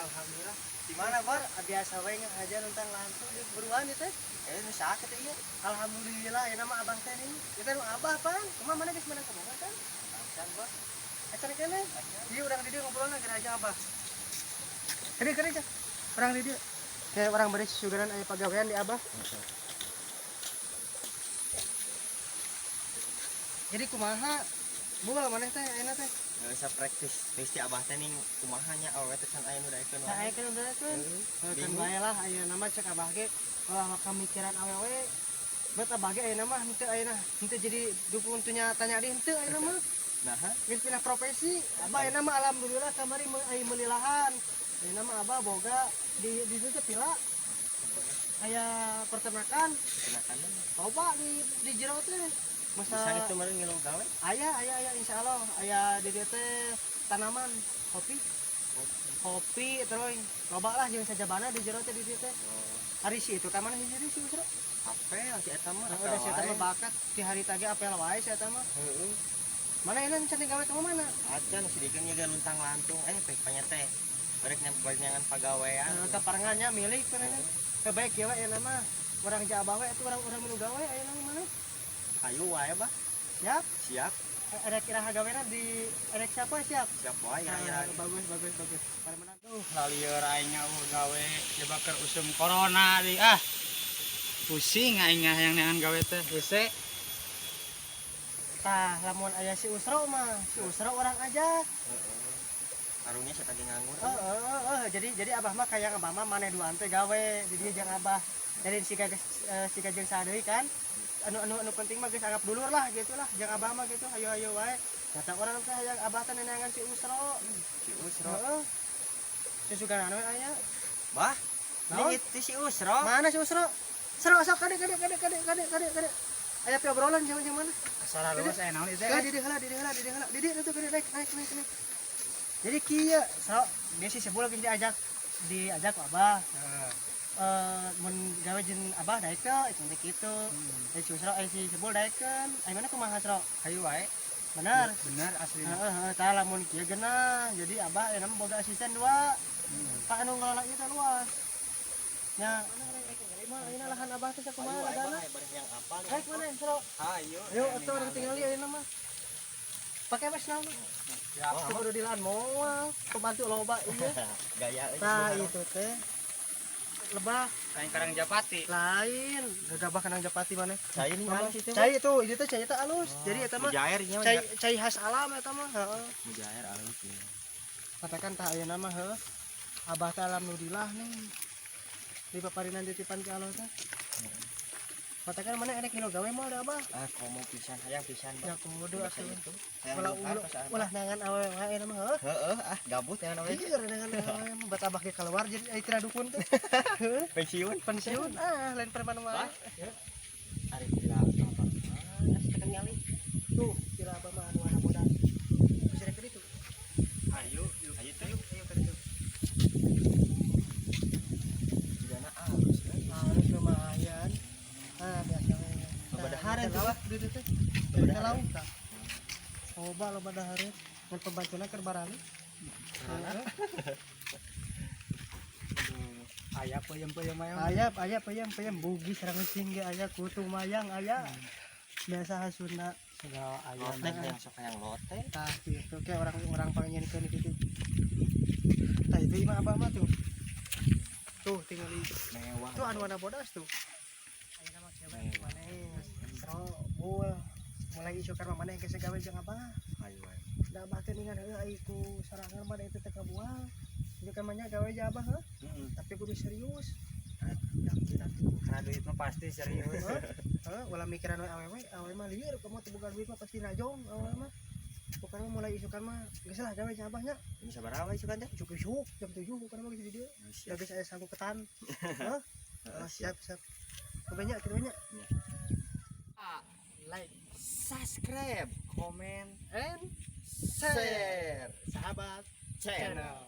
Alhamdulillah. Di mana, Bar? Biasa we aja nonton langsung di beruan itu. Nu sakit ieu. Alhamdulillah ya nama abang teh ini. Kita nu abah, Bang. Cuma mana geus menang kamu kan? Acan, Bos. Acan kene. Ieu urang di dieu ngobrolna geura aja abah. Kene aja. Orang di dieu. Kayak orang beres sugaran aya pagawean di abah. Jadi kumaha? Bual maneh teh enak teh. Nggak usah praktis. Pasti abah teh ning kumahanya awewe teh can aya nu daekeun Nah, aya kan udah kan. Kan bae lah aya nama cek abah ge kamikiran awewe. Bet abah ge aya nama henteu ayeuna. Henteu jadi dukun tunya tanya di henteu ayeuna mah. Nah, Geus pindah profesi. Abah ayeuna mah alhamdulillah kamari aya meuli lahan. Ayeuna mah abah boga di dieu teh pila. Aya peternakan. kenakan Loba di jero teh. bisa Masa itu meureun ngilu gawe. aya insyaallah aya di dieu teh tanaman kopi. Kopi terus loba lah jeung sajabana di jero teh di dieu teh. Hari si itu taman hiji si usra. Apel si eta mah. Udah si eta mah bakat di hari tage apel wae si eta mah. Heeh. Mana enak can gawe ka mana? Acan sidikeun nya luntang lantung pek panyete. Barek nyangan pagawean. Kaparangannya milik kana. Kebaik ya we enak mah. Urang Jawa we itu urang menu gawe ayeuna mana? Ayo wae bah. Siap. Siap. Ada kira gawena di erek siapa siap? Siap wae kira-kira. Bagus. Para menang tuh. Lalieur aing gawe coba keur usum corona di pusing aing yang neangan gawe teh hese. Tah lamun aya si Usro mah, si Usro orang ajak. Karungnya saya tadi nganggur. Jadi abah mah kayak abah mah maneh duaan teh gawe di dieu jeung abah. Jadi siga jeung sadeui kan. Anu penting mah geus anggap dulur lah gitu lah. Jeung abah mah gitu ayo wae. Kata orang teh hayang abah teh nenangan si Usro. Si Usro. Heeh. Susugan anu aya. Bah. Naon? Ini itu si Usro. Mana si Usro? Sro sok kade. Aya piobrolan jeung mana? Asal luas aya naon ieu teh. Di dieu itu naik. Jadi kieu, Sro, dia si sebul geus diajak ku abah. Mun gawe jeung abah daekeun itu teh kitu. Si Sro si sebul daekeun. Ai mana kumaha Sro? Hayu wae. Bener. Bener asli. Tah lamun kieu geunah, jadi abah aya boga asisten 2. Pak anu ngelola ieu teh luas. Nya, ayeuna lahan abah teh sakumaha ladana? Bareng yang apa? Rek mana Sro? Hayu. Ayo atuh urang tinggal ieu ayeuna mah. Pakai wes naon? Ya, aku udah di lahan moal, pembantu loba ieu. Gaya Nah, itu teh lebah Kain karang Japati. lain, gagabah kanang Japati mana? Cai ini halus itu. Cai itu teh cai teh halus. Jadi eta mah Mujairnya cai khas alam eta mah, heeh. Mujair halus ya. Katakan tah ayeuna mah heuh. Abah teh alhamdulillah nih. Di paparinan titipan ke Allah teh. Katakan mana enek ngilu gawe moal da abah. Komo pisan hayang pisan. Ya kudu atuh. itu. Ulah nangan awewe wae mah heuh. Heeh, gabut ya namanya. Iya, nangan awewe mah bat abah ge keluar jadi ai tira dukun teh. Pensiun. Lain perman wae. Ari tira apa? Tekan nyali. Tuh, kira abah mah anu anak muda. Bisa rek itu. Ayo Ayo teh. Ayo kan itu. Jana halus kan. Harus lumayan. Biasa we. Loba dahareun tuh, Wah, di dieu teh. Dari laut tah. Loba dahareun. Ngan pembantuna keur barani. aya peuyeum-peuyeum mah. Aya peyem bugis sareng sing ge aya kutu mayang aya. Biasa hasuna Segala aya. Lotek yang sok yang lotek. tah kitu ke orang panginikeun kitu. Tah itu imah abah mah tuh. Tuh tinggal di Mewah. tuh anu warna bodas tuh. Ayeuna mah cewek manes. Bul mulai isukan mah maneh geus gawe jeung abah. Hayu wae. Da abah teh ningan heuh ai ku sarangan mah itu teh kabual. Jadi kan mah gawe jeung abah heuh. Tapi kudu serius. Karena duit mah pasti serius. Ulah mikiran we awewe mah lieur kamu teu boga duit mah pasti najong awewe mah. Pokoknya mulai isukan mah geus lah gawe jeung abahnya. Ini sabaraha isukan teh? Isuk jam 7 bukan mah di dieu. Da geus aya sangku ketan. Heuh. Siap. Kebanyak. Like, subscribe, comment, And share. sahabat Channel. channel.